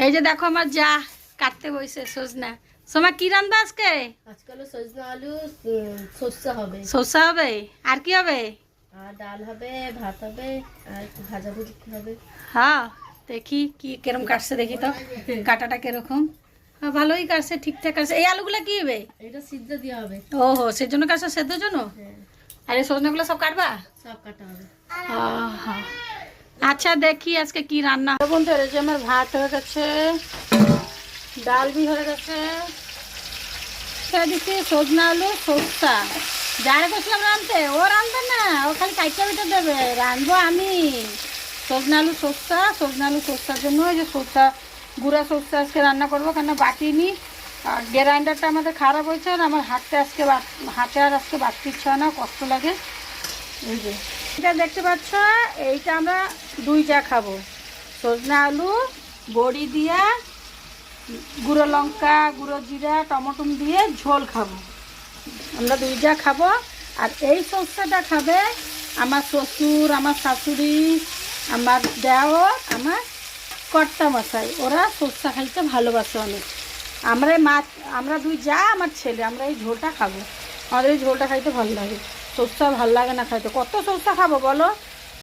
এই যে দেখো আমার যা কাটতে বসে সজনা। সোমা কি রান্না আজকে? আজকাল সজনা আলু সর্ষে হবে, সরষা হবে আর কি হবে? আর ডাল হবে, ভাত হবে, আর ভাজা ভুজি হবে। হ্যাঁ দেখি কি কিরম কাটছে, দেখি তো কাটাটা কিরকম। হ্যাঁ ভালোই কাটছে, ঠিকঠাক কাটছে। এই আলুগুলা কি হবে? এটা সিদ্ধ দেওয়া হবে। ওহো সেজন্য কাটছে, সেদ্ধর জন্য। হ্যাঁ, আর এই সজনাগুলো সব কাটবা? সব কাটা হবে। আহা। আচ্ছা দেখি আজকে কি রান্না। বন্ধুরা এই যে আমার ভাত হয়ে গেছে, ডাল বি হয়ে গেছে, এদিকে সজনা আলু সরষা। যারা করছিলাম রাঁধতে, ও রাঁধবে না, ও খালি কাইটা বিটা দেবে, রাঁধবো আমি। সজনা আলু সরষা, সজনা আলু সরষার জন্য ওই যে সরষা, গুঁড়া সরষা আজকে রান্না করবো, কেন বাটিনি। আর গ্রাইন্ডারটা আমাদের খারাপ হয়েছে, আর আমার হাতে আর আজকে বাটতে ইচ্ছা হয় না, কষ্ট লাগে। এই যে এটা দেখতে পাচ্ছ, এইটা আমরা দুইটা খাবো, সজনা আলু বড়ি দিয়া, গুঁড়ো লঙ্কা, গুঁড়ো জিরা, টমেটো দিয়ে ঝোল খাবো, আমরা দুইটা খাবো। আর এই সরষাটা খাবে আমার শ্বশুর, আমার শাশুড়ি, আমার দেওর, আমার কর্তা মশাই, ওরা সরষা খাইতে ভালোবাসে অনেক। আমরা দুই যা, আমার ছেলে, আমরা এই ঝোলটা খাবো। আমাদের এই ঝোলটা খাইতে ভালো লাগে, সরষা ভালো লাগে না খাইতে। কত সরষা খাবো বলো?